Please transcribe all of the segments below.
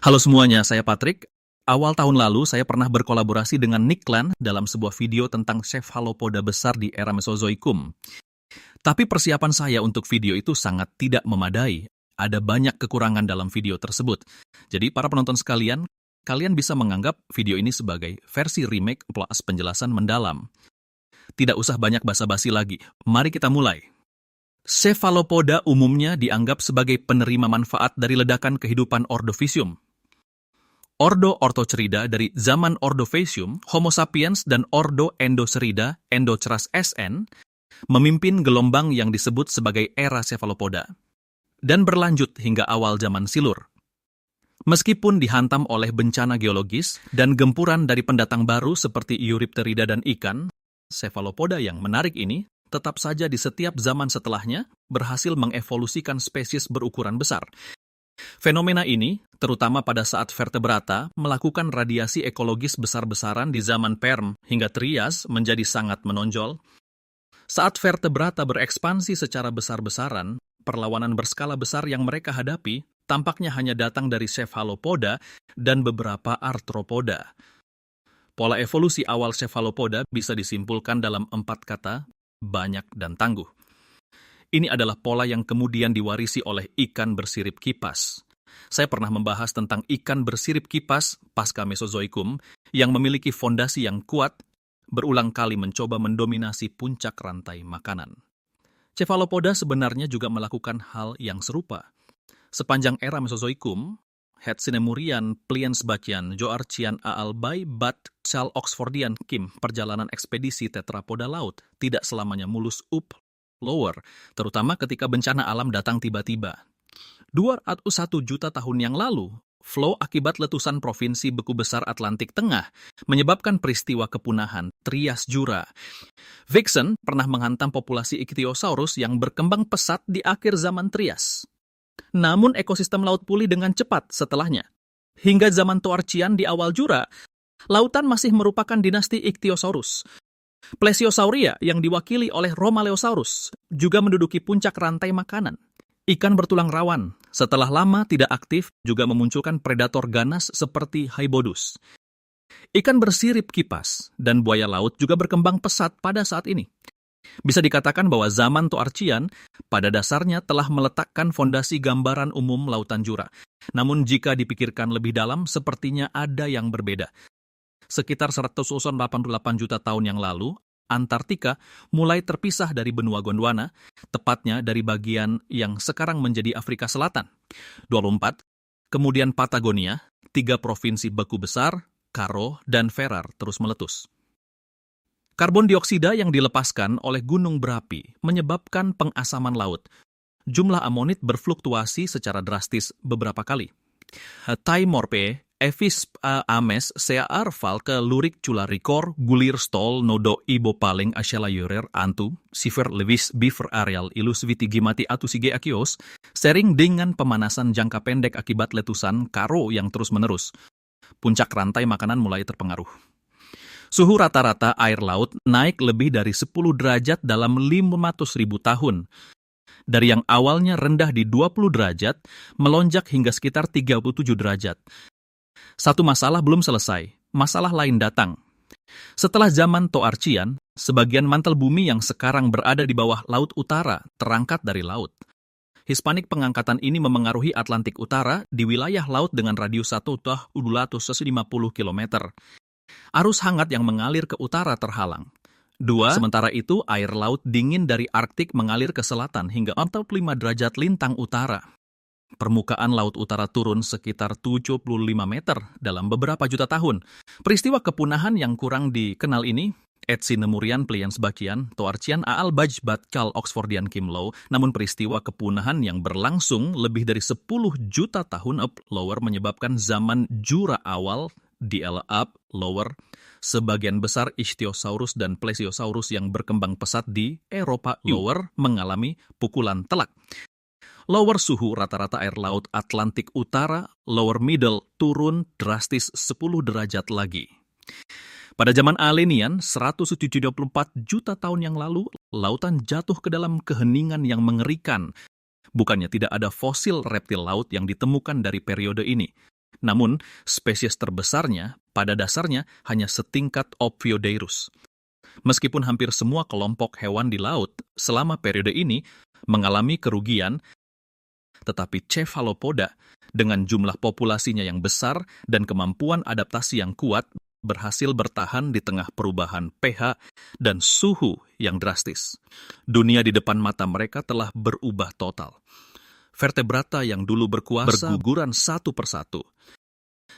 Halo semuanya, saya Patrick. Awal tahun lalu, saya pernah berkolaborasi dengan Nick Land dalam sebuah video tentang cephalopoda besar di era Mesozoikum. Tapi persiapan saya untuk video itu sangat tidak memadai. Ada banyak kekurangan dalam video tersebut. Jadi para penonton sekalian, kalian bisa menganggap video ini sebagai versi remake plus penjelasan mendalam. Tidak usah banyak basa-basi lagi, mari kita mulai. Cephalopoda umumnya dianggap sebagai penerima manfaat dari ledakan kehidupan Ordovicium. Ordo Orthocerida dari zaman Ordovicium, Homo sapiens dan Ordo Endocerida, Endoceras SN, memimpin gelombang yang disebut sebagai era cephalopoda, dan berlanjut hingga awal zaman silur. Meskipun dihantam oleh bencana geologis dan gempuran dari pendatang baru seperti Eurypterida dan ikan, cephalopoda yang menarik ini tetap saja di setiap zaman setelahnya berhasil mengevolusikan spesies berukuran besar. Fenomena ini, terutama pada saat vertebrata melakukan radiasi ekologis besar-besaran di zaman Perm hingga Trias menjadi sangat menonjol. Saat vertebrata berekspansi secara besar-besaran, perlawanan berskala besar yang mereka hadapi tampaknya hanya datang dari cephalopoda dan beberapa arthropoda. Pola evolusi awal cephalopoda bisa disimpulkan dalam 4 kata, banyak dan tangguh. Ini adalah pola yang kemudian diwarisi oleh ikan bersirip kipas. Saya pernah membahas tentang ikan bersirip kipas pasca Mesozoikum yang memiliki fondasi yang kuat, berulang kali mencoba mendominasi puncak rantai makanan. Cephalopoda sebenarnya juga melakukan hal yang serupa. Sepanjang era Mesozoikum, Hercynemurian, Pliensbachian, Joarchian, Aalbai, Bat, Chal Oxfordian, Kim, perjalanan ekspedisi tetrapoda laut tidak selamanya mulus lower, terutama ketika bencana alam datang tiba-tiba. 201 juta tahun yang lalu, flow akibat letusan provinsi beku besar Atlantik Tengah menyebabkan peristiwa kepunahan Trias Jura. Vixen pernah menghantam populasi Ichthyosaurus yang berkembang pesat di akhir zaman Trias. Namun ekosistem laut pulih dengan cepat setelahnya. Hingga zaman Toarcian di awal Jura, lautan masih merupakan dinasti Ichthyosaurus. Plesiosauria yang diwakili oleh Romaleosaurus juga menduduki puncak rantai makanan. Ikan bertulang rawan, setelah lama tidak aktif juga memunculkan predator ganas seperti Haibodus. Ikan bersirip kipas dan buaya laut juga berkembang pesat pada saat ini. Bisa dikatakan bahwa zaman Toarcian pada dasarnya telah meletakkan fondasi gambaran umum lautan Jura. Namun jika dipikirkan lebih dalam, sepertinya ada yang berbeda. Sekitar 188 juta tahun yang lalu, Antartika mulai terpisah dari benua Gondwana, tepatnya dari bagian yang sekarang menjadi Afrika Selatan. 24, kemudian Patagonia, 3 provinsi beku besar, Karo, dan Ferrar terus meletus. Karbon dioksida yang dilepaskan oleh gunung berapi menyebabkan pengasaman laut. Jumlah amonit berfluktuasi secara drastis beberapa kali. Taimorpe, Evis ames, sea arval ke lurik cularikor, gulir stol, nodo ibo paling asyala yurer, antu, sifer levis bifer areal ilus vitigimati atusige akios, sering dengan pemanasan jangka pendek akibat letusan Karo yang terus-menerus. Puncak rantai makanan mulai terpengaruh. Suhu rata-rata air laut naik lebih dari 10 derajat dalam 500.000 tahun. Dari yang awalnya rendah di 20 derajat, melonjak hingga sekitar 37 derajat. Satu masalah belum selesai, masalah lain datang. Setelah zaman Toarcian, sebagian mantel bumi yang sekarang berada di bawah Laut Utara terangkat dari laut. Hispanik pengangkatan ini memengaruhi Atlantik Utara di wilayah laut dengan radius 1,250 km. Arus hangat yang mengalir ke utara terhalang. 2. Sementara itu, air laut dingin dari Arktik mengalir ke selatan hingga 45 derajat lintang utara. Permukaan laut utara turun sekitar 75 meter dalam beberapa juta tahun. Peristiwa kepunahan yang kurang dikenal ini, Hercynemurian, Pliensbachian, Toarcian, Aalbai, Bat, Chal Oxfordian, Kimlow, namun peristiwa kepunahan yang berlangsung lebih dari 10 juta tahun lower menyebabkan zaman Jura awal lower, sebagian besar Ichthyosaurus dan Plesiosaurus yang berkembang pesat di Eropa lower mengalami pukulan telak. Lower suhu rata-rata air laut Atlantik Utara, lower middle turun drastis 10 derajat lagi. Pada zaman Alenian, 174 juta tahun yang lalu, lautan jatuh ke dalam keheningan yang mengerikan. Bukannya tidak ada fosil reptil laut yang ditemukan dari periode ini. Namun, spesies terbesarnya pada dasarnya hanya setingkat Ophiodeirus. Meskipun hampir semua kelompok hewan di laut selama periode ini mengalami kerugian, tetapi Cephalopoda dengan jumlah populasinya yang besar dan kemampuan adaptasi yang kuat berhasil bertahan di tengah perubahan pH dan suhu yang drastis. Dunia di depan mata mereka telah berubah total. Vertebrata yang dulu berkuasa berguguran satu persatu.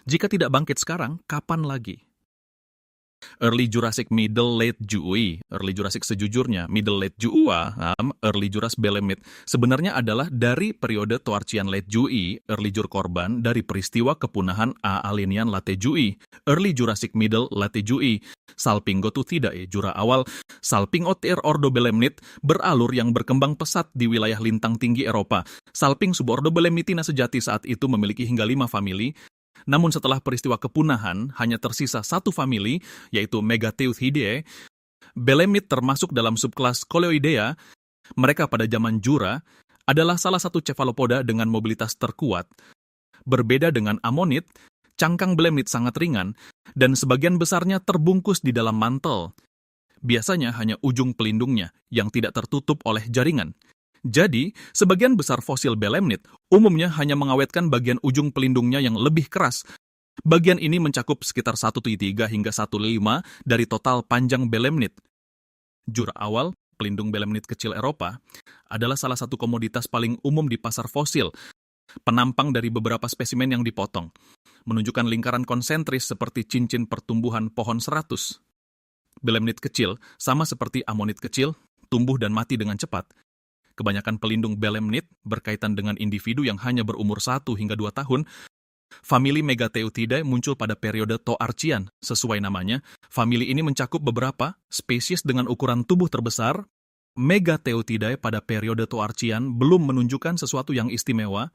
Jika tidak bangkit sekarang, kapan lagi? Early Jurassic Middle Late Jui, Early Jurassic sejujurnya, Middle Late Jua, Early Jurassic Belemnit, sebenarnya adalah dari periode Toarcian Late Jui, Early Jur Korban, dari peristiwa kepunahan A-Alinian Late Jui, Early Jurassic Middle Late Jui, Salpingotuthida, jura awal, Salpingoter Ordo Belemnit, beralur yang berkembang pesat di wilayah lintang tinggi Eropa. Salping subordo Belemnitina sejati saat itu memiliki hingga 5 famili. Namun setelah peristiwa kepunahan, hanya tersisa satu famili, yaitu Megateuthidae. Belemnit termasuk dalam subkelas Coleoidea. Mereka pada zaman Jura adalah salah satu cephalopoda dengan mobilitas terkuat. Berbeda dengan Ammonit, cangkang Belemnit sangat ringan, dan sebagian besarnya terbungkus di dalam mantel. Biasanya hanya ujung pelindungnya yang tidak tertutup oleh jaringan. Jadi, sebagian besar fosil Belemnit umumnya hanya mengawetkan bagian ujung pelindungnya yang lebih keras. Bagian ini mencakup sekitar 1/3 hingga 1/5 dari total panjang Belemnit. Jura awal, pelindung Belemnit kecil Eropa, adalah salah satu komoditas paling umum di pasar fosil, penampang dari beberapa spesimen yang dipotong, menunjukkan lingkaran konsentris seperti cincin pertumbuhan pohon 100. Belemnit kecil, sama seperti Ammonit kecil, tumbuh dan mati dengan cepat. Kebanyakan pelindung Belemnit berkaitan dengan individu yang hanya berumur 1 hingga 2 tahun. Famili Megateuthidae muncul pada periode Toarcian. Sesuai namanya, famili ini mencakup beberapa spesies dengan ukuran tubuh terbesar. Megateuthidae pada periode Toarcian belum menunjukkan sesuatu yang istimewa.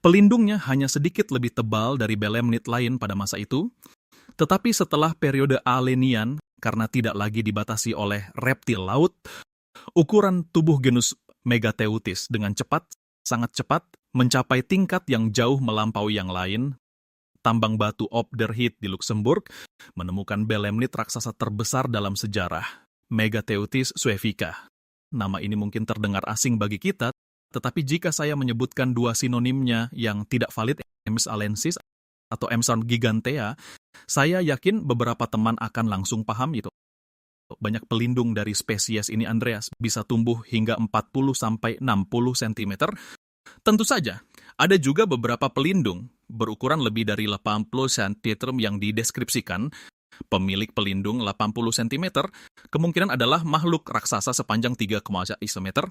Pelindungnya hanya sedikit lebih tebal dari Belemnit lain pada masa itu. Tetapi setelah periode Alenian, karena tidak lagi dibatasi oleh reptil laut, ukuran tubuh genus Megateuthis dengan sangat cepat, mencapai tingkat yang jauh melampaui yang lain. Tambang batu Opderhead di Luxembourg menemukan Belemnit raksasa terbesar dalam sejarah, Megateuthis suevica. Nama ini mungkin terdengar asing bagi kita, tetapi jika saya menyebutkan dua sinonimnya yang tidak valid, Ems alensis atau Emson gigantea, saya yakin beberapa teman akan langsung paham itu. Banyak pelindung dari spesies ini, Andreas, bisa tumbuh hingga 40-60 cm. Tentu saja, ada juga beberapa pelindung berukuran lebih dari 80 cm yang dideskripsikan. Pemilik pelindung 80 cm kemungkinan adalah makhluk raksasa sepanjang 3,1 meter.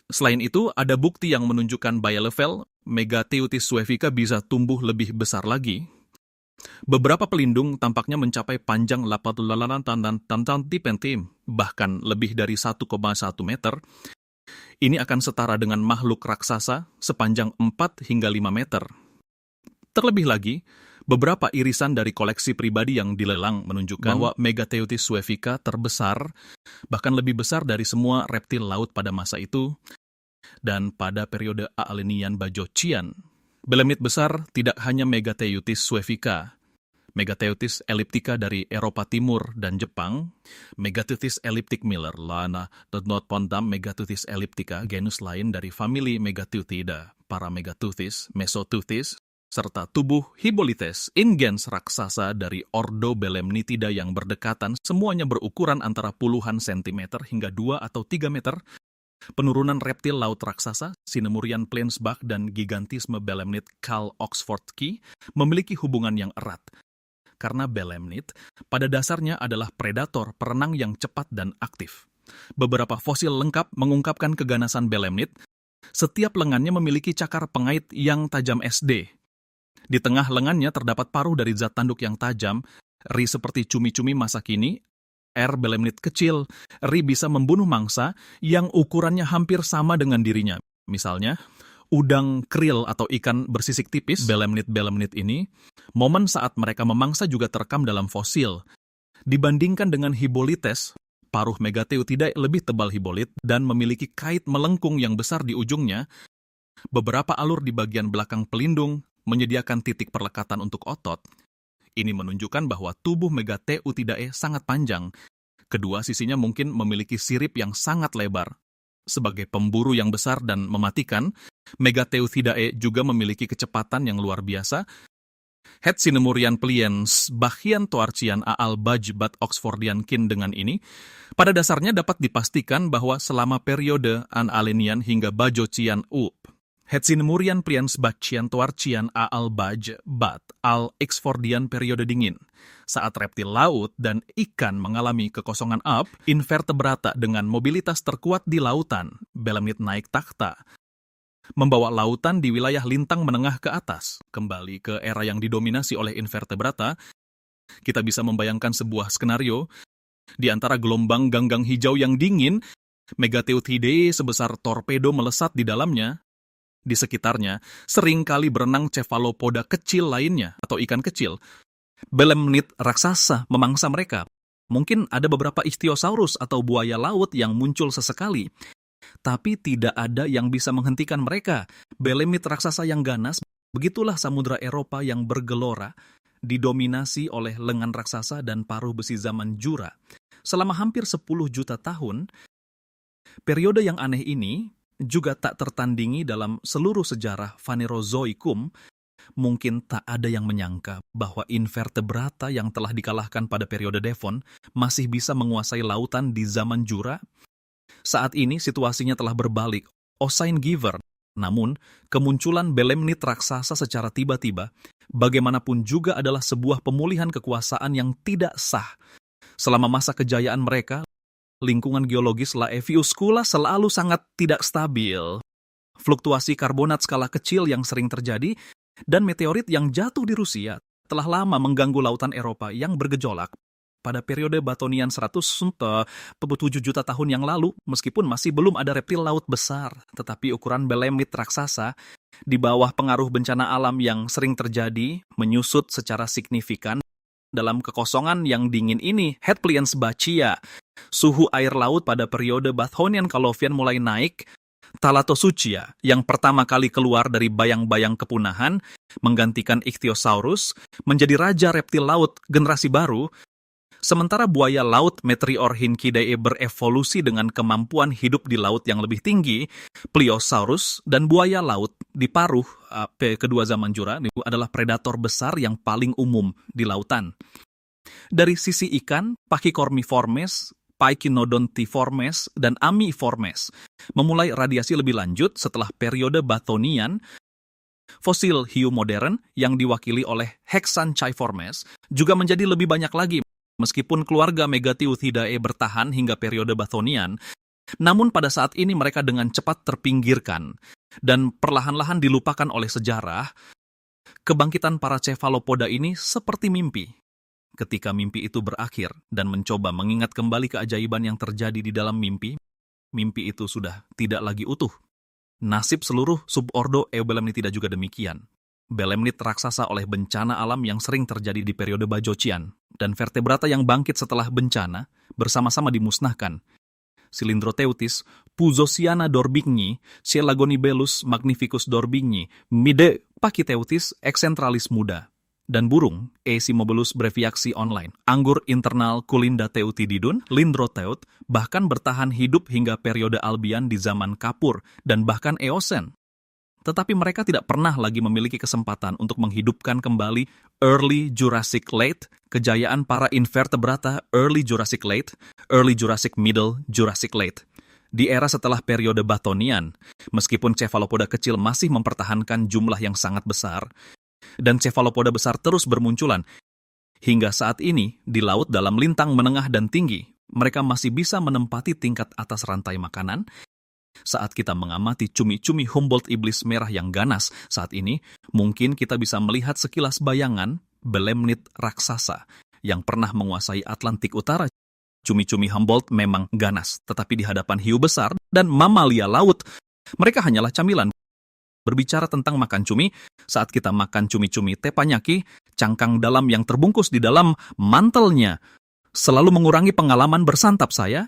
Selain itu, ada bukti yang menunjukkan Bielevel, Megateuthis suevica bisa tumbuh lebih besar lagi. Beberapa pelindung tampaknya mencapai panjang 88 cm, bahkan lebih dari 1,1 meter. Ini akan setara dengan makhluk raksasa sepanjang 4 hingga 5 meter. Terlebih lagi, beberapa irisan dari koleksi pribadi yang dilelang menunjukkan bahwa Megateuthis suevica terbesar, bahkan lebih besar dari semua reptil laut pada masa itu. Dan pada periode Aalenian Bajocian, Belemnit besar tidak hanya Megateuthis suevica, Megateuthis elliptica dari Eropa Timur dan Jepang, Megateuthis elliptic Miller, Lana Dodnotpondam Megateuthis elliptica, genus lain dari famili Megateuthida, Paramegatuthis, Mesoteuthis, serta tubuh Hibolites, ingens raksasa dari Ordo Belemnitida yang berdekatan, semuanya berukuran antara puluhan sentimeter hingga 2 atau 3 meter. Penurunan reptil laut raksasa, Sinemurian Plainsbach dan gigantisme Belemnit Karl Oxfordski memiliki hubungan yang erat. Karena Belemnit pada dasarnya adalah predator perenang yang cepat dan aktif. Beberapa fosil lengkap mengungkapkan keganasan Belemnit. Setiap lengannya memiliki cakar pengait yang tajam SD. Di tengah lengannya terdapat paruh dari zat tanduk yang tajam, ri seperti cumi-cumi masa kini. R. Belemnit kecil, ri bisa membunuh mangsa yang ukurannya hampir sama dengan dirinya. Misalnya, udang krill atau ikan bersisik tipis, Belemnit ini, momen saat mereka memangsa juga terekam dalam fosil. Dibandingkan dengan Hibolites, paruh Megateuthida lebih tebal Hibolit dan memiliki kait melengkung yang besar di ujungnya. Beberapa alur di bagian belakang pelindung menyediakan titik perlekatan untuk otot. Ini menunjukkan bahwa tubuh Megateutidae sangat panjang. Kedua sisinya mungkin memiliki sirip yang sangat lebar. Sebagai pemburu yang besar dan mematikan, Megateutidae juga memiliki kecepatan yang luar biasa. Hetzinemurian pliens Bachian toarcian aal baj bat Oxfordian kin dengan ini, pada dasarnya dapat dipastikan bahwa selama periode An-Alenian hingga Bajocian up, Hetzinemurian pliens Bachian toarcian aal baj bat al Oxfordian periode dingin. Saat reptil laut dan ikan mengalami kekosongan up, invertebrata dengan mobilitas terkuat di lautan, belemnit naik takhta, membawa lautan di wilayah lintang menengah ke atas. Kembali ke era yang didominasi oleh invertebrata, kita bisa membayangkan sebuah skenario di antara gelombang ganggang hijau yang dingin, Megateutidae sebesar torpedo melesat di dalamnya. Di sekitarnya, seringkali berenang cephalopoda kecil lainnya atau ikan kecil. Belemnit raksasa memangsa mereka. Mungkin ada beberapa ichthyosaurus atau buaya laut yang muncul sesekali. Tapi tidak ada yang bisa menghentikan mereka. Belemnit raksasa yang ganas, begitulah samudra Eropa yang bergelora, didominasi oleh lengan raksasa dan paruh besi zaman Jura. Selama hampir 10 juta tahun, periode yang aneh ini juga tak tertandingi dalam seluruh sejarah Phanerozoikum. Mungkin tak ada yang menyangka bahwa invertebrata yang telah dikalahkan pada periode Devon masih bisa menguasai lautan di zaman Jura. Saat ini situasinya telah berbalik, Ocean Giver. Namun, kemunculan belemnit raksasa secara tiba-tiba, bagaimanapun juga adalah sebuah pemulihan kekuasaan yang tidak sah. Selama masa kejayaan mereka, lingkungan geologis Laeviuscula selalu sangat tidak stabil. Fluktuasi karbonat skala kecil yang sering terjadi, dan meteorit yang jatuh di Rusia telah lama mengganggu lautan Eropa yang bergejolak. Pada periode Bathonian 107 juta tahun yang lalu, meskipun masih belum ada reptil laut besar, tetapi ukuran belemnit raksasa di bawah pengaruh bencana alam yang sering terjadi menyusut secara signifikan. Dalam kekosongan yang dingin ini, Hetpliens Bachia, suhu air laut pada periode Bathonian Calovian mulai naik. Thalattosuchia yang pertama kali keluar dari bayang-bayang kepunahan, menggantikan Ichthyosaurus, menjadi raja reptil laut generasi baru. Sementara buaya laut Metriorhynchidae berevolusi dengan kemampuan hidup di laut yang lebih tinggi, Pliosaurus dan buaya laut di paruh kedua zaman Jura adalah predator besar yang paling umum di lautan. Dari sisi ikan, Pachycormiformes, Pachinodontiformes, dan Amiformes memulai radiasi lebih lanjut setelah periode Bathonian. Fosil hiu modern yang diwakili oleh Hexanchiformes juga menjadi lebih banyak lagi. Meskipun keluarga Megateutidae bertahan hingga periode Bathonian, namun pada saat ini mereka dengan cepat terpinggirkan dan perlahan-lahan dilupakan oleh sejarah. Kebangkitan para cephalopoda ini seperti mimpi. Ketika mimpi itu berakhir dan mencoba mengingat kembali keajaiban yang terjadi di dalam mimpi, mimpi itu sudah tidak lagi utuh. Nasib seluruh subordo Eubelmnitidae juga demikian. Belemnit raksasa oleh bencana alam yang sering terjadi di periode Bajocian, dan vertebrata yang bangkit setelah bencana bersama-sama dimusnahkan. Cylindroteuthis, Puzosiana dorbigni, Celagonibellus magnificus dorbigni, Mide Pachyteuthis excentralis muda, dan burung Aecimobelus breviaxi online, anggur internal Culindateutididun, Lindroteut, bahkan bertahan hidup hingga periode Albian di zaman Kapur dan bahkan Eosen. Tetapi mereka tidak pernah lagi memiliki kesempatan untuk menghidupkan kembali Early Jurassic Late, kejayaan para invertebrata Early Jurassic Late, Early Jurassic Middle, Jurassic Late. Di era setelah periode Bathonian, meskipun cephalopoda kecil masih mempertahankan jumlah yang sangat besar, dan cephalopoda besar terus bermunculan, hingga saat ini di laut dalam lintang menengah dan tinggi, mereka masih bisa menempati tingkat atas rantai makanan. Saat kita mengamati cumi-cumi Humboldt iblis merah yang ganas saat ini, mungkin kita bisa melihat sekilas bayangan belemnit raksasa yang pernah menguasai Atlantik Utara. Cumi-cumi Humboldt memang ganas, tetapi di hadapan hiu besar dan mamalia laut, mereka hanyalah camilan. Berbicara tentang makan cumi, saat kita makan cumi-cumi teppanyaki, cangkang dalam yang terbungkus di dalam mantelnya selalu mengurangi pengalaman bersantap saya.